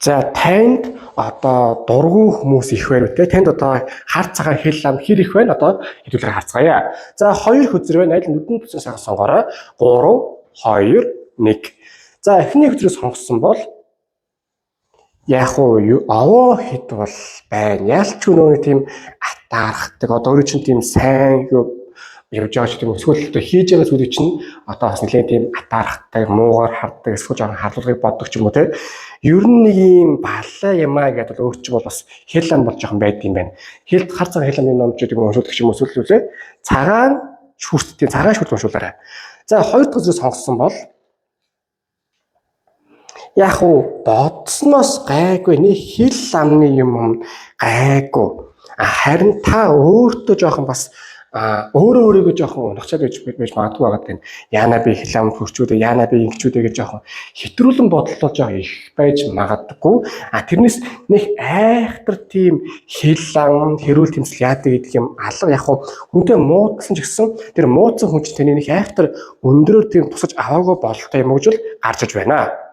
За танд одоо дургүй хүмүүс их байна үү те? Танд одоо хар цагаан хэл ам хэр их байна? Одоо хэдүүлгээр харцгаая. За 2 хөзөр байна. Аль нүдэн тусан сайхан сонгоорой. 3 2 1. За эхний хөзрөө сонгосон бол яг уу овоо хэд бол байна. Ялч нөгөө тийм атаархдаг. Одоо өөрөө чинь тийм сайн явж байгаа ч тийм эсвэл хийж байгаа зүйлийг чинь одоо бас нэлээд тийм атаархдаг, муугаар харддаг, эсвэл жоохон харлуулгыг боддог ч юм уу те. Ер нь нэг юм балаа юм аа гэдэг бол өөрчиг бол бас хэл ам бол жоохон байд юм байна. Хэл хар цагаан хэл амын номжуудыг уншуулдаг ч юм уу эсвэл цагаан шүрттэй цагаан шүрт уншуулаарай. За 2 дахь зүйлс сонгосон бол яг уу бодсноос гайгүй нэг хэл амны юм гайгүй. Харин та өөртөө жоохон бас өөрийгөө жоохон унахчаад байж магадгүй байгаа гэдэг. Яана би хэл амд хөрчүүдээ, яана би ингэчүүдээ гэж жоохон хэтрүүлэн бодлоо жоохон их байж магадгүй. Тэрнээс нэг айхтар тийм хэл ам хэрүүл тэмцэл яадаг гэдэг юм алга яг хүнтэй муудсан ч гэсэн тэр муудсан хүн чинь таны нэг айхтар өндөрөөр тийм тусаж аваагүй бололтой юм уу гэж гарч иж байна.